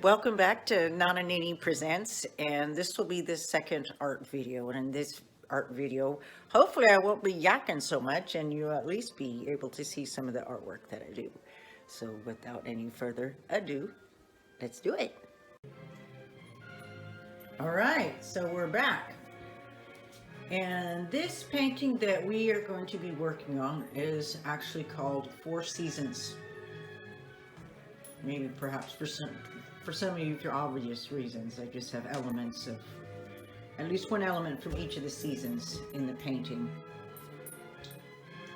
Welcome back to Nini Presents, and this will be the second art video. And in this art video, hopefully I won't be yakking so much, and you'll at least be able to see some of the artwork that I do. So without any further ado, let's do it. All right, so we're back. And this painting that we are going to be working on is actually called Four Seasons. Maybe perhaps for some of you for obvious reasons. I just have elements of, at least one element from each of the seasons in the painting.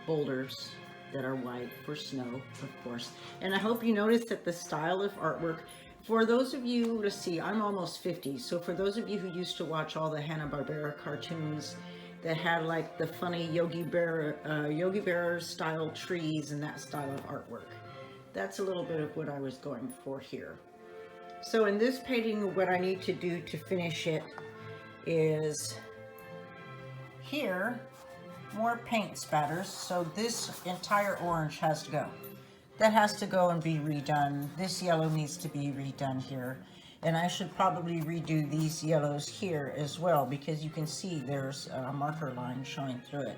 Boulders that are white for snow, of course. And I hope you notice that the style of artwork, for those of you, let's see, I'm almost 50, so for those of you who used to watch all the Hanna-Barbera cartoons that had like the funny Yogi Bear style trees and that style of artwork, that's a little bit of what I was going for here. So in this painting, what I need to do to finish it is here, more paint spatters. So this entire orange has to go. That has to go and be redone. This yellow needs to be redone here. And I should probably redo these yellows here as well, because you can see there's a marker line showing through it.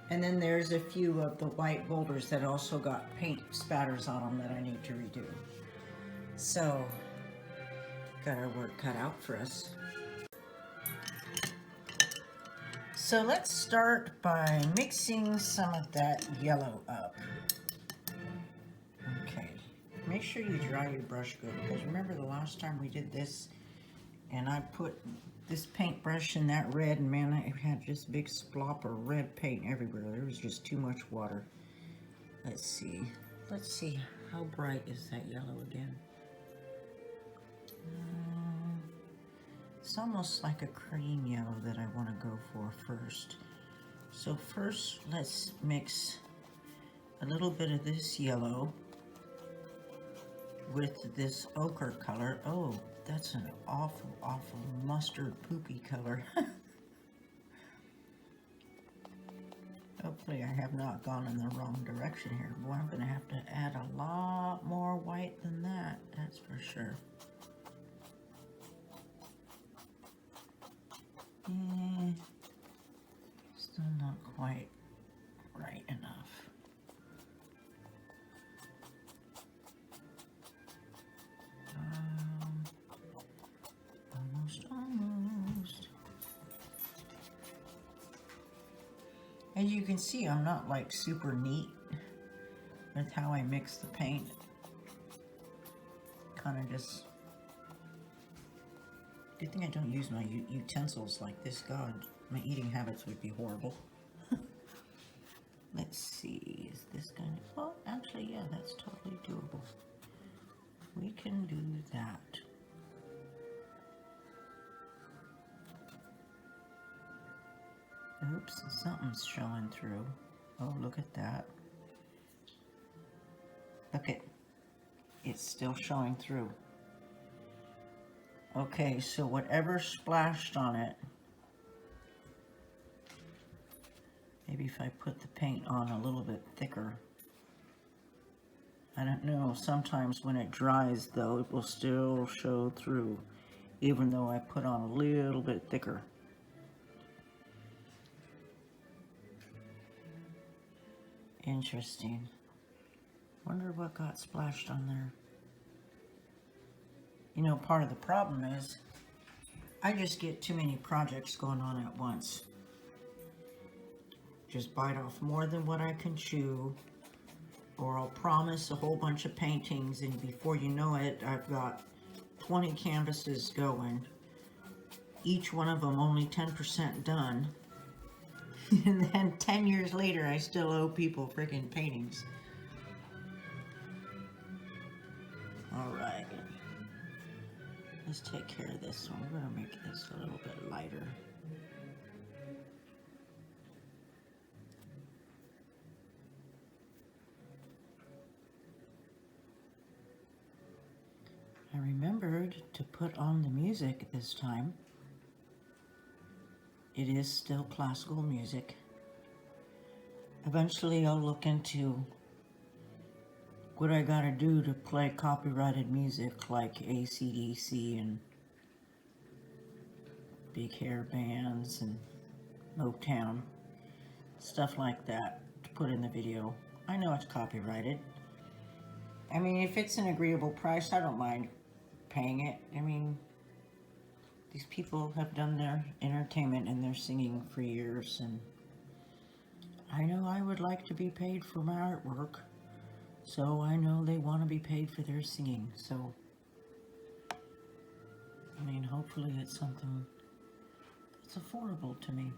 And then there's a few of the white boulders that also got paint spatters on them that I need to redo. So, got our work cut out for us. So let's start by mixing some of that yellow up. Okay, make sure you dry your brush good, because remember the last time we did this and I put this paintbrush in that red, and man, I had just big splop of red paint everywhere. There was just too much water. Let's see how bright is that yellow again? It's almost like a cream yellow that I want to go for first. So first, let's mix a little bit of this yellow with this ochre color. Oh, that's an awful, awful mustard poopy color. Hopefully I have not gone in the wrong direction here. Boy, I'm going to have to add a lot more white than that, that's for sure. Still not quite right enough. Almost. As you can see, I'm not like super neat with how I mix the paint. Kind of just, good thing I don't use my utensils like this. God, my eating habits would be horrible. Let's see, is this going to, oh, actually, yeah, that's totally doable. We can do that. Oops, something's showing through. Oh, look at that. Okay, it's still showing through. Okay, so whatever splashed on it, maybe if I put the paint on a little bit thicker. I don't know, sometimes when it dries though, it will still show through, even though I put on a little bit thicker. Interesting. Wonder what got splashed on there. You know, part of the problem is I just get too many projects going on at once. Just bite off more than what I can chew, or I'll promise a whole bunch of paintings, and before you know it, I've got 20 canvases going, each one of them only 10% done. And then 10 years later, I still owe people freaking paintings. All right. Let's take care of this one. We're going to make this a little bit lighter. I remembered to put on the music this time. It is still classical music. Eventually I'll look into what I gotta do to play copyrighted music like AC/DC and big hair bands and Motown, stuff like that to put in the video. I know it's copyrighted. I mean, if it's an agreeable price, I don't mind paying it. I mean, these people have done their entertainment and their singing for years, and I know I would like to be paid for my artwork, so I know they want to be paid for their singing. So, I mean, hopefully it's something that's affordable to me.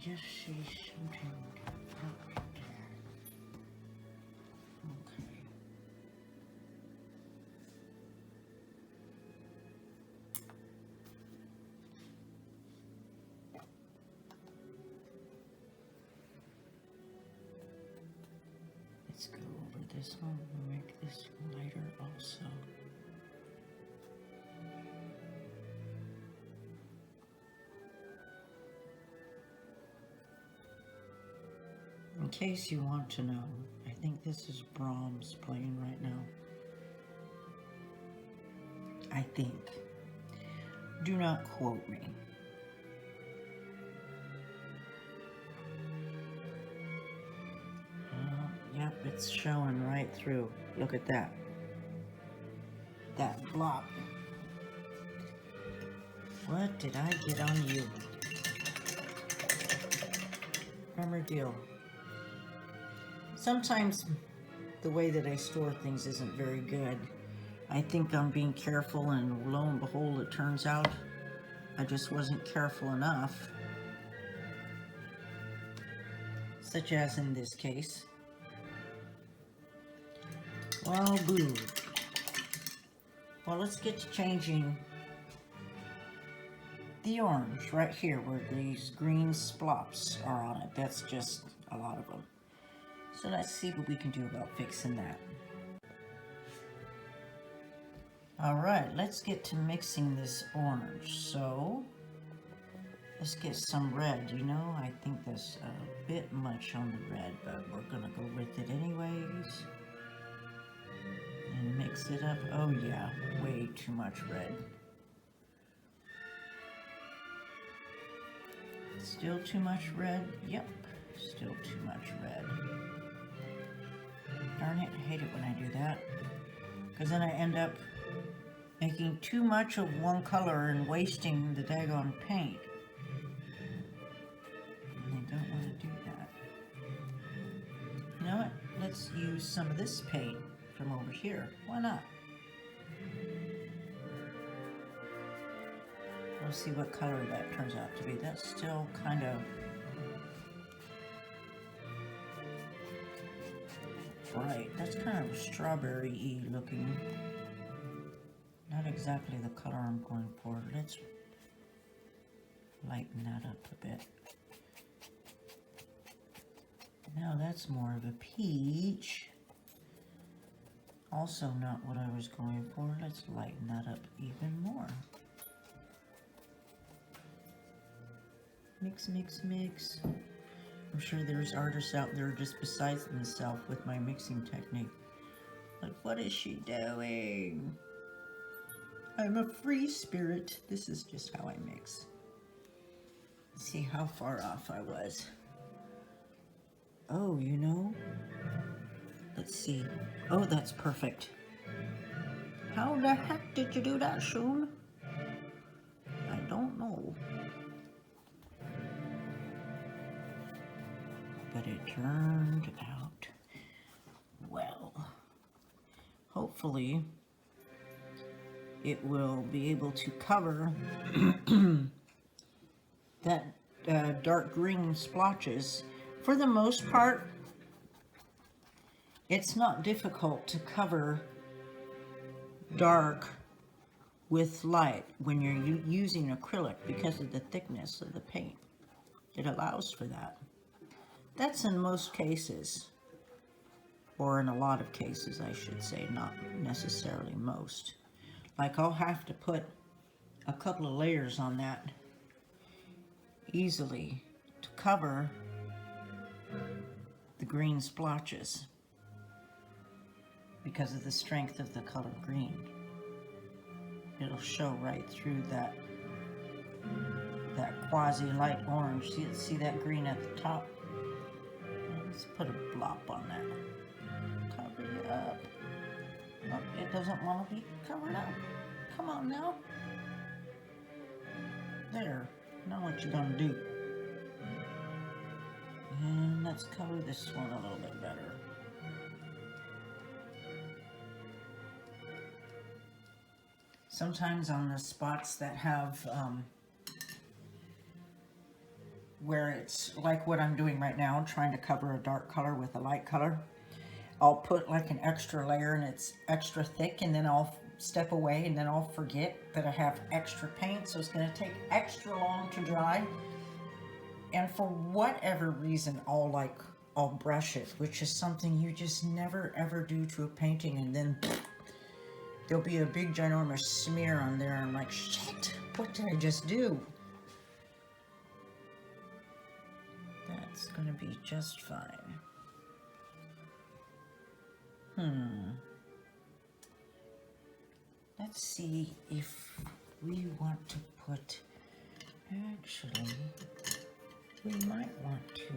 Just see something up there. Okay. Let's go over this one and make this lighter also. In case you want to know, I think this is Brahms playing right now. I think. Do not quote me. Yep, it's showing right through. Look at that. That block. What did I get on you? Remember deal. Sometimes the way that I store things isn't very good. I think I'm being careful, and lo and behold, it turns out I just wasn't careful enough. Such as in this case. Well, boo. Well, let's get to changing the orange right here where these green splops are on it. That's just a lot of them. So let's see what we can do about fixing that. All right, let's get to mixing this orange. So let's get some red. You know, I think that's a bit much on the red, but we're gonna go with it anyways. And mix it up. Oh yeah, way too much red. Still too much red? Yep, still too much red. Darn it, I hate it when I do that. Because then I end up making too much of one color and wasting the daggone paint. And I don't want to do that. You know what? Let's use some of this paint from over here. Why not? We'll see what color that turns out to be. That's still kind of bright. That's kind of strawberry-y looking. Not exactly the color I'm going for. Let's lighten that up a bit. Now that's more of a peach. Also not what I was going for. Let's lighten that up even more. Mix, mix, mix. I'm sure there's artists out there just besides themselves with my mixing technique. Like, what is she doing? I'm a free spirit. This is just how I mix. Let's see how far off I was. Oh, you know. Let's see. Oh, that's perfect. How the heck did you do that, Shun? I don't know. But it turned out well. Hopefully, it will be able to cover that dark green splotches. For the most part, it's not difficult to cover dark with light when you're using acrylic because of the thickness of the paint. It allows for that. That's in most cases. or in a lot of cases, I should say, not necessarily most. Like I'll have to put a couple of layers on that easily to cover the green splotches because of the strength of the color green. It'll show right through that quasi light orange. See that green at the top? Let's put a blop on that. Cover it up. Oh, it doesn't want to be covered up. Come on now. There. Now what you gonna do? And let's cover this one a little bit better. Sometimes on the spots that have where it's like what I'm doing right now, trying to cover a dark color with a light color, I'll put like an extra layer and it's extra thick, and then I'll step away and then I'll forget that I have extra paint, so it's going to take extra long to dry. And for whatever reason, I'll brush it, which is something you just never ever do to a painting, and then there'll be a big ginormous smear on there. I'm like, shit, what did I just do? That's going to be just fine. Let's see if we want to put, actually, we might want to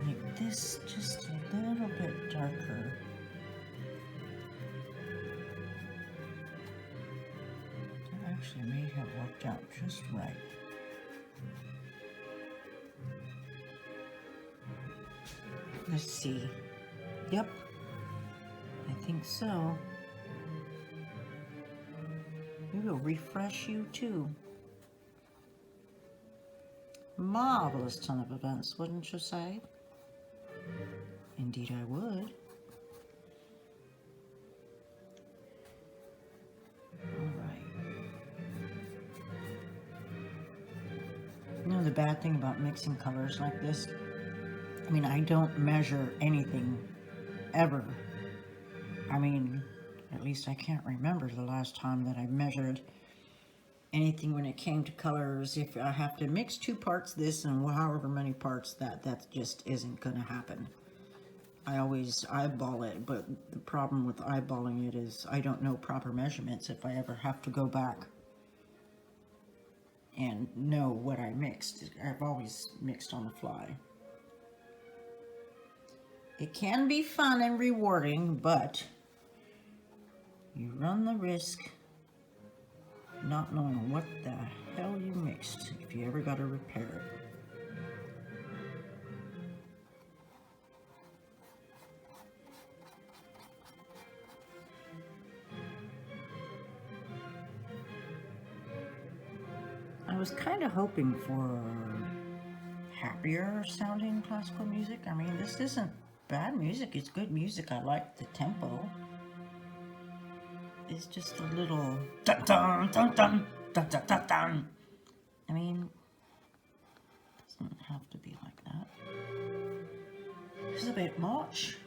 make this just a little bit darker. That actually may have worked out just right. Let's see. Yep, I think so. It'll refresh you too. Marvelous ton of events, wouldn't you say? Indeed I would. You know the bad thing about mixing colors like this? I mean, I don't measure anything ever. I mean, at least I can't remember the last time that I measured anything when it came to colors. If I have to mix 2 parts this and however many parts that just isn't going to happen. I always eyeball it, but the problem with eyeballing it is I don't know proper measurements if I ever have to go back and know what I mixed. I've always mixed on the fly. It can be fun and rewarding, but you run the risk not knowing what the hell you mixed if you ever got to repair it. I was kind of hoping for happier sounding classical music. I mean, this isn't bad music, it's good music. I like the tempo. It's just a little dun dun dun dun dun dun dun dun. I mean, it doesn't have to be like that. It's a bit much.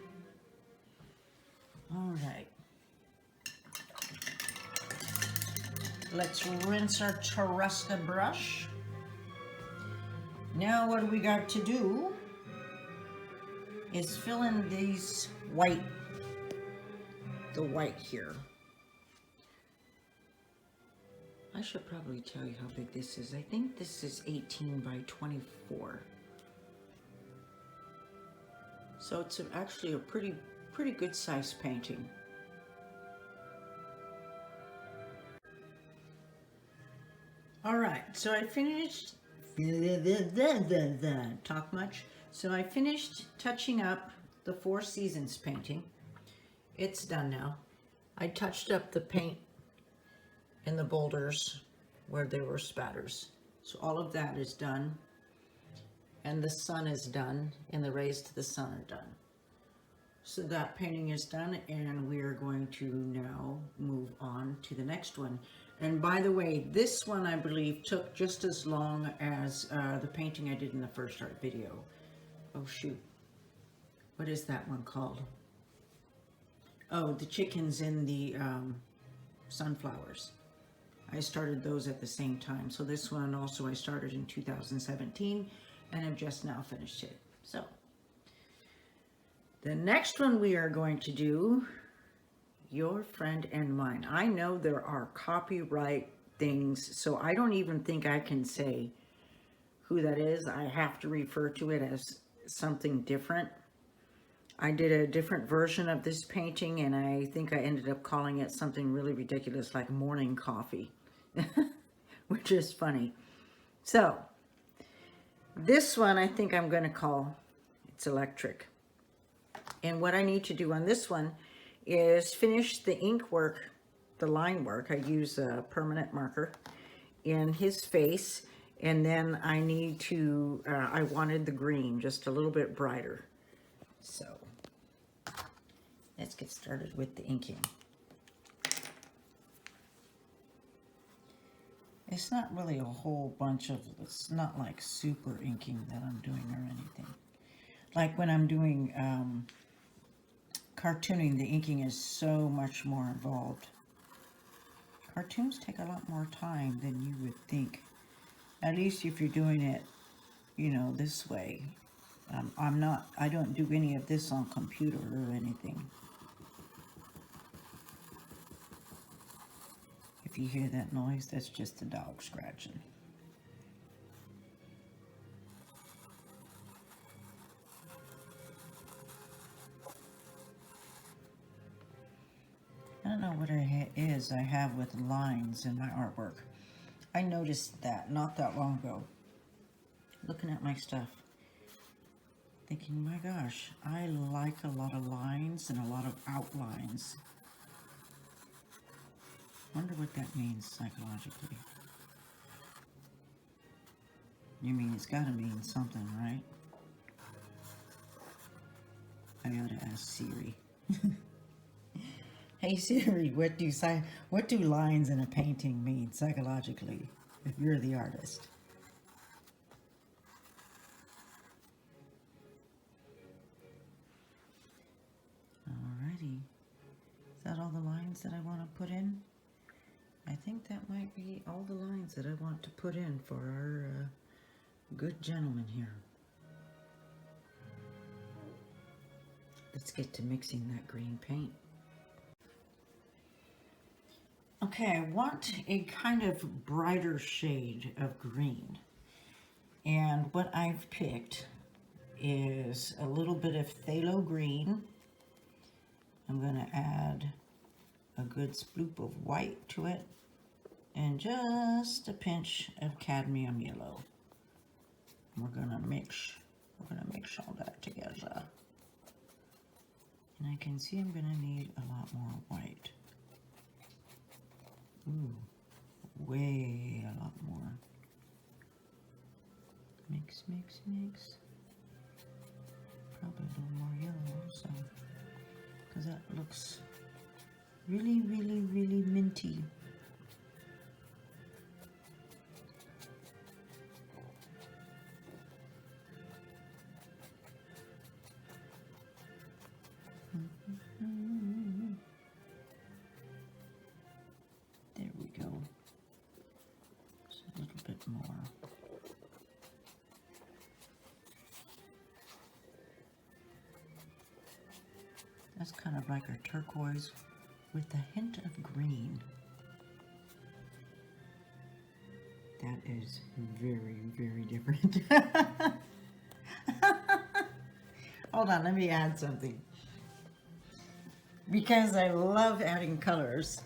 All right. Let's rinse our Terrasta brush. Now what we got to do is fill in these white, the white here. I should probably tell you how big this is. I think this is 18 by 24. So it's actually a pretty good size painting. All right, so I finished, talk much. So I finished touching up the Four Seasons painting. It's done now. I touched up the paint in the boulders where there were spatters. So all of that is done. And the sun is done, and the rays to the sun are done. So that painting is done, and we are going to now move on to the next one. And by the way, this one I believe took just as long as the painting I did in the first art video. oh shoot, what is that one called? Oh, the chickens in the sunflowers. I started those at the same time. So this one also I started in 2017 and I've just now finished it. So the next one we are going to do, Your Friend and Mine. I know there are copyright things, so I don't even think I can say who that is. I have to refer to it as something different. I did a different version of this painting, and I think I ended up calling it something really ridiculous like morning coffee, which is funny. So this one I think I'm going to call It's Electric. And what I need to do on this one is finish the ink work, the line work. I use a permanent marker in his face, and then I need to, I wanted the green just a little bit brighter. So let's get started with the inking. It's not really a whole bunch of, it's not like super inking that I'm doing or anything. Like when I'm doing cartooning, the inking is so much more involved. Cartoons take a lot more time than you would think. At least if you're doing it, you know, this way. I don't do any of this on computer or anything. If you hear that noise, that's just the dog scratching. I don't know what it is I have with lines in my artwork. I noticed that not that long ago, looking at my stuff, thinking, my gosh, I like a lot of lines and a lot of outlines. Wonder what that means psychologically. You mean it's got to mean something, right? I ought to ask Siri. Hey Siri, what do lines in a painting mean psychologically if you're the artist? Alrighty. Is that all the lines that I want to put in? I think that might be all the lines that I want to put in for our good gentleman here. Let's get to mixing that green paint. Okay, I want a kind of brighter shade of green. And what I've picked is a little bit of phthalo green. I'm going to add a good sploop of white to it and just a pinch of cadmium yellow. We're going to mix all that together. And I can see I'm going to need a lot more white. Ooh, way a lot more. Mix, mix, mix. Probably a little more yellow also, because that looks really, really, really minty. There we go. Just a little bit more. That's kind of like a turquoise with a hint of green. That is very, very different. Hold on, let me add something. Because I love adding colors.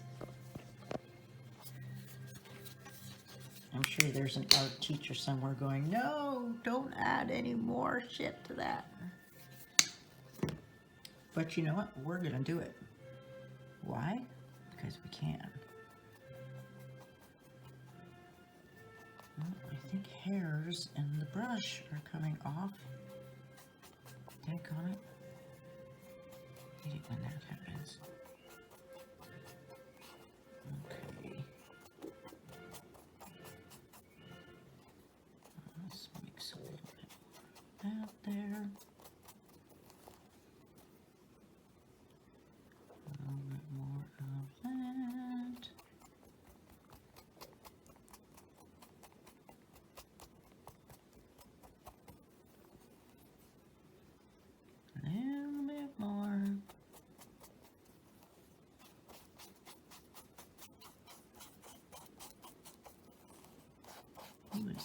I'm sure there's an art teacher somewhere going, no, don't add any more shit to that. But you know what? We're going to do it. Why? Because we can. Well, I think hairs and the brush are coming off. Take on it. Hate it when that happens. Okay. Let's mix a little bit of that there.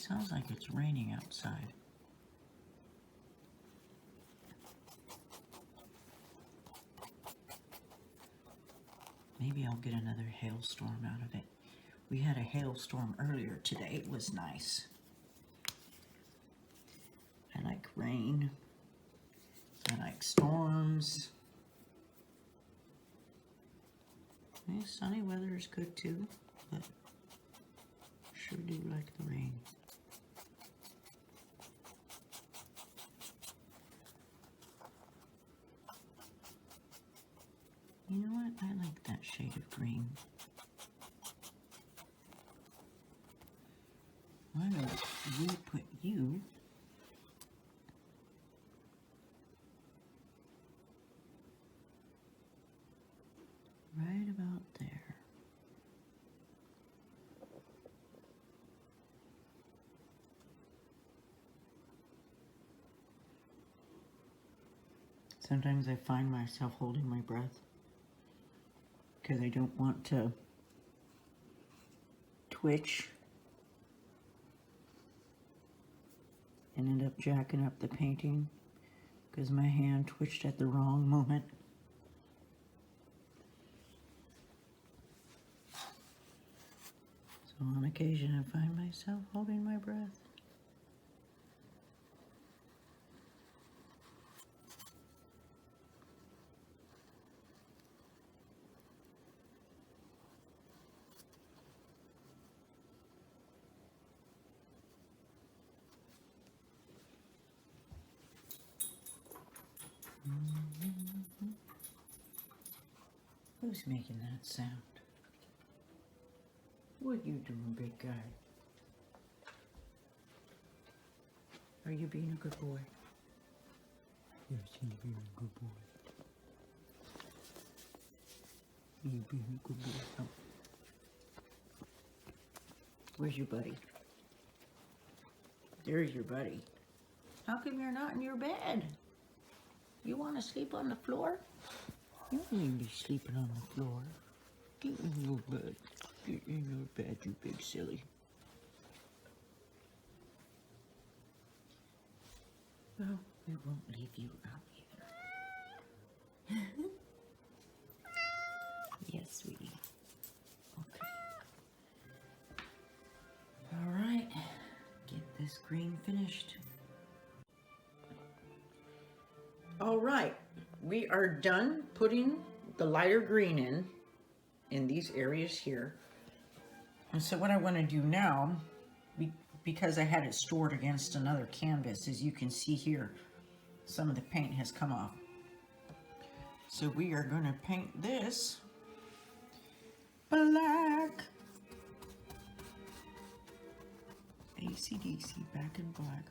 Sounds like it's raining outside. Maybe I'll get another hailstorm out of it. We had a hailstorm earlier today. It was nice. I like rain. I like storms. Sunny weather is good too, but sure do like the rain. You know what? I like that shade of green. Why don't we put you right about there? Sometimes I find myself holding my breath because I don't want to twitch and end up jacking up the painting because my hand twitched at the wrong moment. So on occasion I find myself holding my breath. Who's making that sound? What you doing, big guy? Are you being a good boy? Yes, you're being a good boy. You being a good boy. Oh. Where's your buddy? There's your buddy. How come you're not in your bed? You want to sleep on the floor? You don't need to be sleeping on the floor. Get in your bed. Get in your bed, you big silly. Well, we won't leave you out here. Yes, sweetie. Okay. All right. Get this green finished. All right. We are done putting the lighter green in these areas here. And so what I want to do now, because I had it stored against another canvas, as you can see here, some of the paint has come off. So we are going to paint this black. AC/DC, back in black.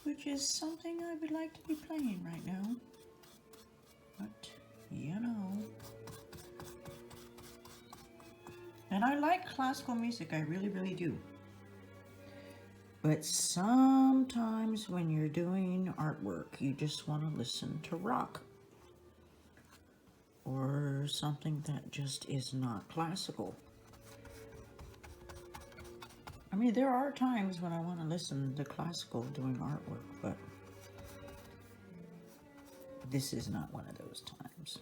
Which is something I would like to be playing right now. But, you know. And I like classical music, I really, really do. But sometimes when you're doing artwork, you just want to listen to rock. Or something that just is not classical. I mean, there are times when I want to listen to classical doing artwork, but this is not one of those times.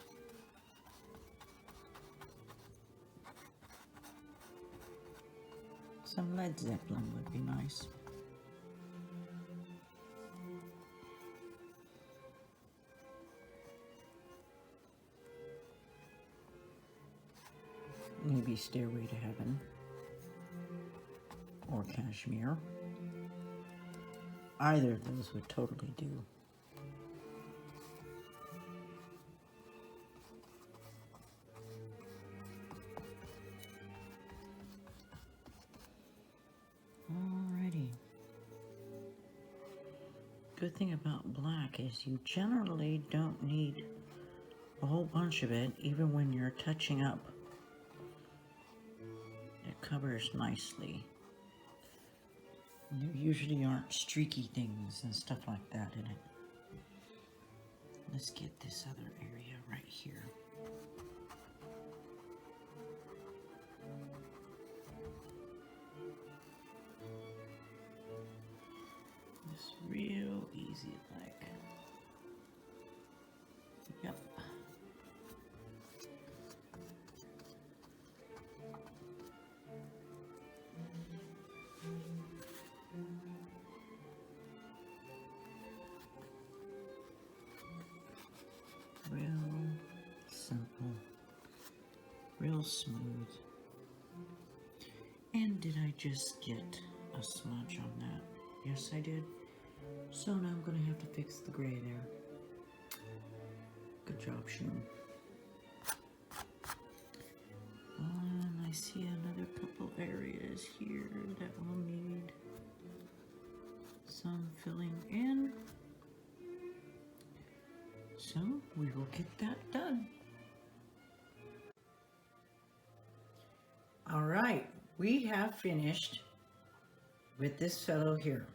Some Led Zeppelin would be nice. Maybe Stairway to Heaven. Or Cashmere. Either of those would totally do. Alrighty. Good thing about black is you generally don't need a whole bunch of it, even when you're touching up. It covers nicely. There usually aren't streaky things and stuff like that in it. Let's get this other area right here. real smooth. And did I just get a smudge on that? Yes, I did. So now I'm going to have to fix the gray there. Good job, Shun. And I see another couple areas here that will need some filling in. So we will get that done. All right, we have finished with this fellow here.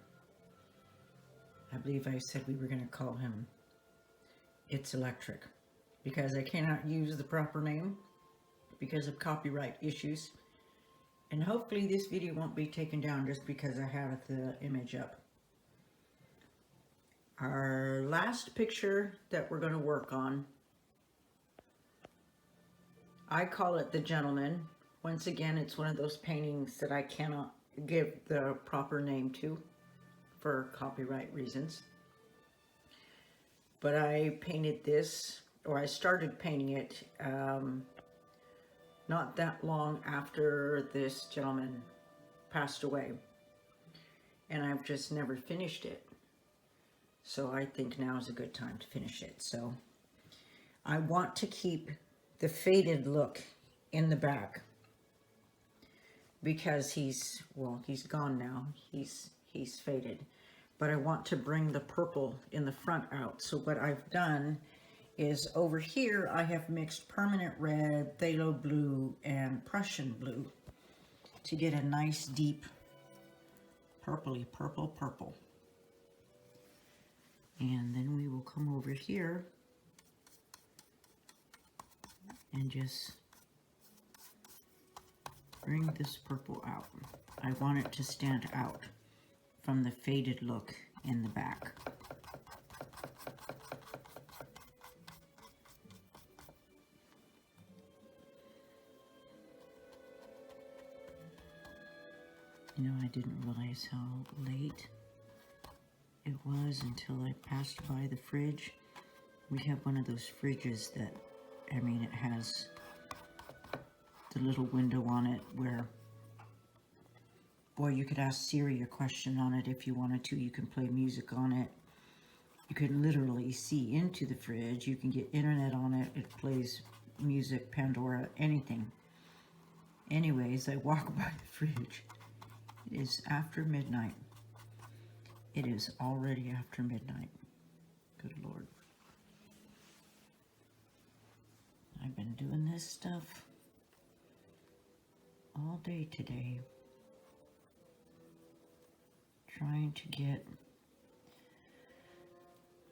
I believe I said we were going to call him It's Electric because I cannot use the proper name because of copyright issues. And hopefully this video won't be taken down just because I have the image up. Our last picture that we're going to work on, I call it The Gentleman. Once again, it's one of those paintings that I cannot give the proper name to for copyright reasons. But I painted this, or I started painting it not that long after this gentleman passed away. And I've just never finished it. So I think now is a good time to finish it. So I want to keep the faded look in the back because he's gone now. He's faded. But I want to bring the purple in the front out. So what I've done is over here I have mixed permanent red, phthalo blue, and Prussian blue to get a nice deep purpley purple. And then we will come over here and just bring this purple out. I want it to stand out from the faded look in the back. You know, I didn't realize how late it was until I passed by the fridge. We have one of those fridges that, I mean, it has the little window on it where, boy, you could ask Siri a question on it if you wanted to. You can play music on it. You can literally see into the fridge. You can get internet on it. It plays music, Pandora, anything. Anyways, I walk by the fridge. It is after midnight. It is already after midnight. Good Lord. I've been doing this stuff all day today. Trying to get,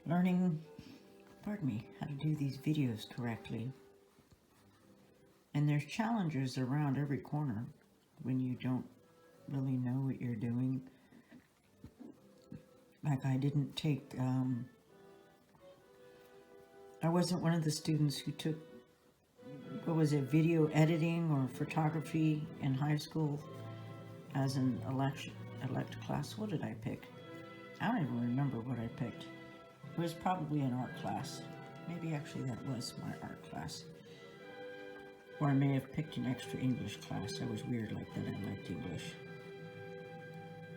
learning, pardon me, how to do these videos correctly. And there's challenges around every corner when you don't really know what you're doing. Like I didn't take, I wasn't one of the students who took, what was it, video editing or photography in high school as an elect class. What did I pick? I don't even remember what I picked. It was probably an art class. Maybe actually that was my art class. Or I may have picked an extra English class. I was weird like that. I liked English.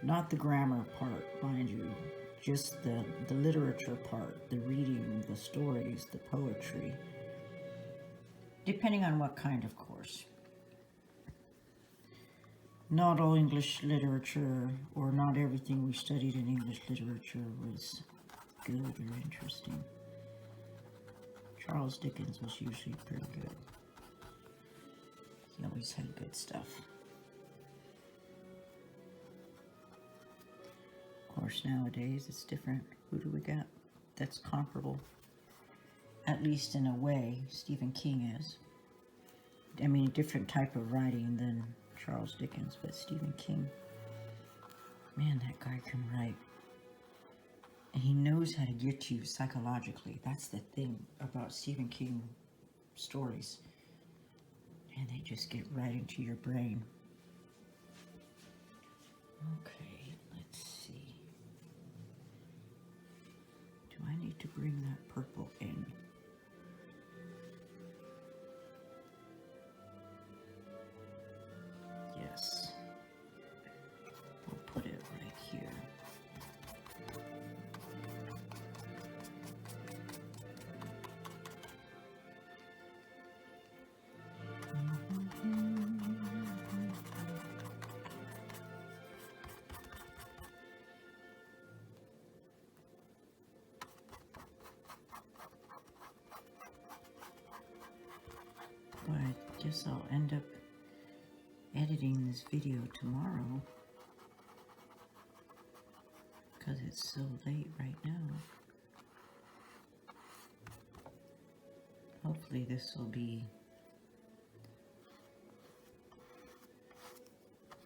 Not the grammar part, mind you. Just the literature part, the reading, the stories, the poetry. Depending on what kind of course. Not all English literature, or not everything we studied in English literature was good or interesting. Charles Dickens was usually pretty good. He always had good stuff. Of course, nowadays it's different. Who do we got that's comparable? At least in a way, Stephen King is. I mean, a different type of writing than Charles Dickens, but Stephen King, man, that guy can write. And he knows how to get you psychologically. That's the thing about Stephen King stories. And they just get right into your brain. Okay, let's see. Do I need to bring that purple in? Guess I'll end up editing this video tomorrow because it's so late right now. Hopefully this will be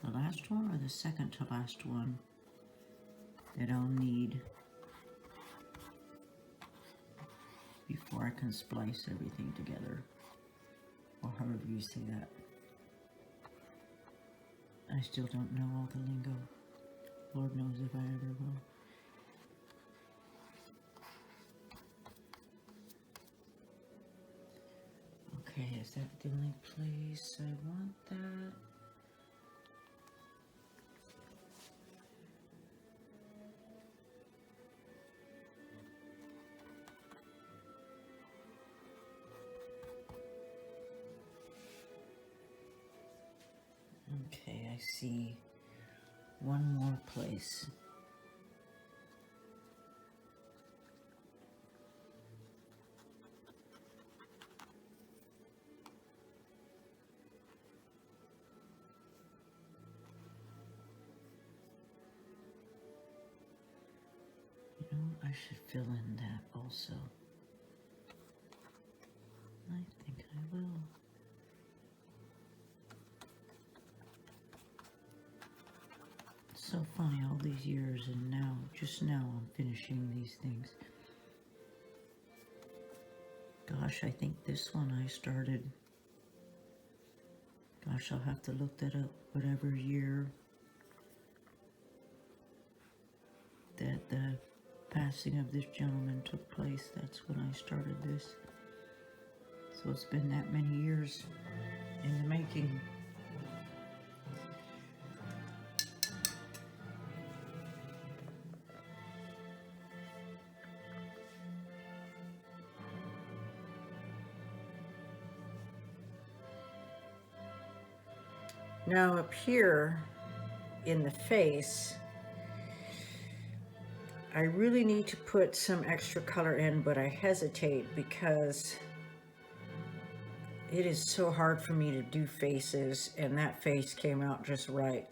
the last one or the second to last one that I'll need before I can splice everything together, or however you say that. I still don't know all the lingo. Lord knows if I ever will. Okay, is that the only place I want that? Okay, I see one more place. You know, I should fill in that also. I think I will. So funny, all these years, and now, just now, I'm finishing these things. Gosh, I think this one I started, gosh, I'll have to look that up, whatever year that the passing of this gentleman took place, that's when I started this. So it's been that many years in the making. Now up here in the face, I really need to put some extra color in, but I hesitate because it is so hard for me to do faces, and that face came out just right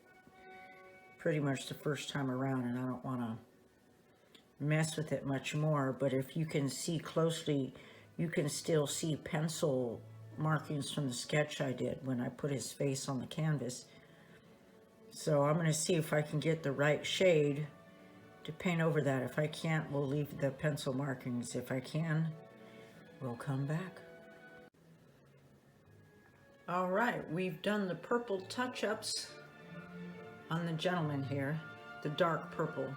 pretty much the first time around, and I don't want to mess with it much more. But if you can see closely, you can still see pencil markings from the sketch I did when I put his face on the canvas. So I'm going to see if I can get the right shade to paint over that. If I can't, we'll leave the pencil markings. If I can, we'll come back. All right, we've done the purple touch-ups on the gentleman here, the dark purple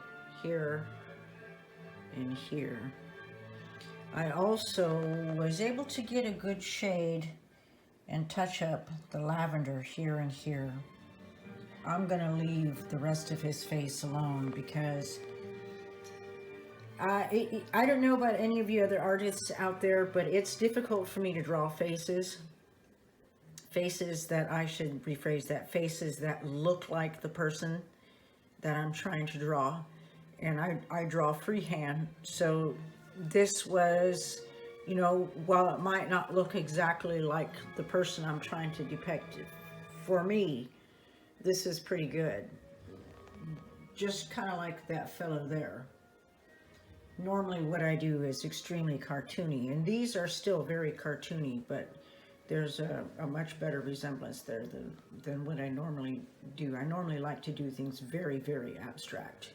here and here. I also was able to get a good shade and touch up the lavender here and here. I'm gonna leave the rest of his face alone because I don't know about any of you other artists out there, but it's difficult for me to draw faces. Faces that, I should rephrase that, faces that look like the person that I'm trying to draw. And I draw freehand, so this was, you know, while it might not look exactly like the person I'm trying to depict, for me, this is pretty good. Just kind of like that fellow there. Normally what I do is extremely cartoony, and these are still very cartoony, but there's a much better resemblance there than what I normally do. I normally like to do things very, very abstract.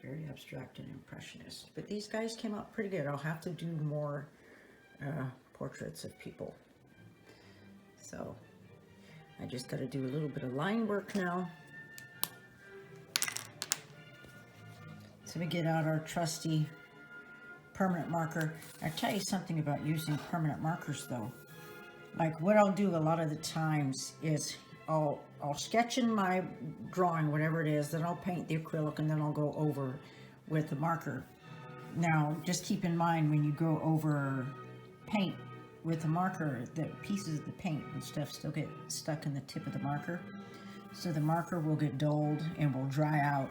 Very abstract and impressionist. But these guys came out pretty good. I'll have to do more portraits of people. So I just got to do a little bit of line work now. So we get out our trusty permanent marker. I tell you something about using permanent markers though. Like what I'll do a lot of the times is I'll sketch in my drawing, whatever it is, then I'll paint the acrylic, and then I'll go over with the marker. Now, just keep in mind when you go over paint with the marker, the pieces of the paint and stuff still get stuck in the tip of the marker. So the marker will get dulled and will dry out.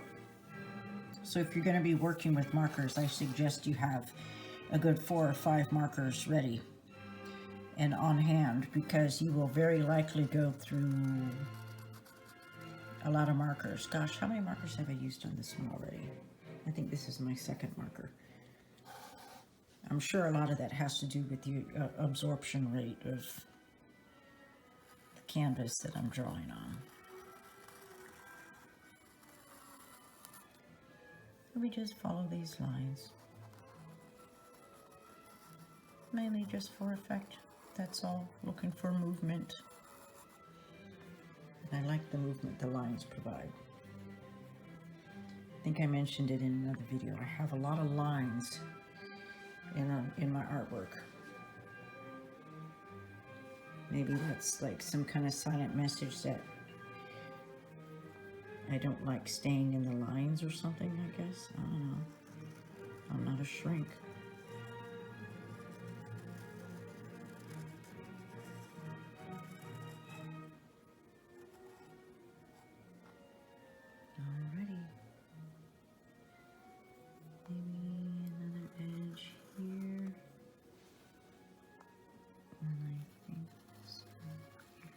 So if you're going to be working with markers, I suggest you have a good 4 or 5 markers ready. and on hand, because you will very likely go through a lot of markers. Gosh, how many markers have I used on this one already? I think this is my second marker. I'm sure a lot of that has to do with the absorption rate of the canvas that I'm drawing on. We just follow these lines. Mainly just for effect, that's all. Looking for movement. And I like the movement the lines provide. I think I mentioned it in another video. I have a lot of lines in my artwork. Maybe that's like some kind of silent message that I don't like staying in the lines or something, I guess. I don't know. I'm not a shrink. Alrighty. Maybe another edge here. And I think this one here.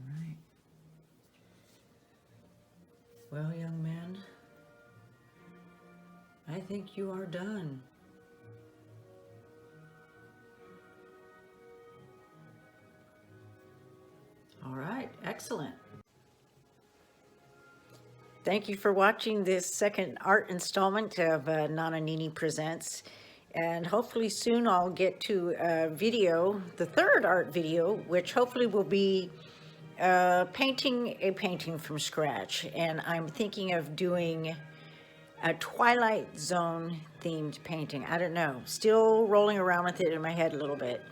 Alright. Well, young man, I think you are done. All right, excellent. Thank you for watching this second art installment of Nini Presents. And hopefully soon I'll get to a video, the third art video, which hopefully will be painting a painting from scratch. And I'm thinking of doing a Twilight Zone themed painting. I don't know, still rolling around with it in my head a little bit.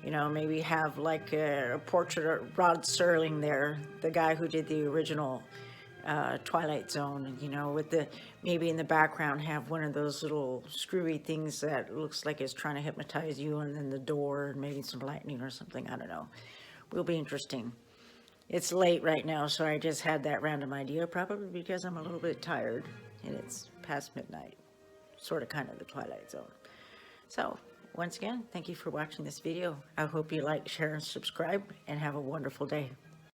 You know, maybe have like a portrait of Rod Serling there, the guy who did the original Twilight Zone, you know, with the, maybe in the background have one of those little screwy things that looks like it's trying to hypnotize you, and then the door and maybe some lightning or something. I don't know. Will be interesting. It's late right now, so I just had that random idea, probably because I'm a little bit tired and it's past midnight, sort of kind of the Twilight Zone. So once again, thank you for watching this video. I hope you like, share, and subscribe, and have a wonderful day.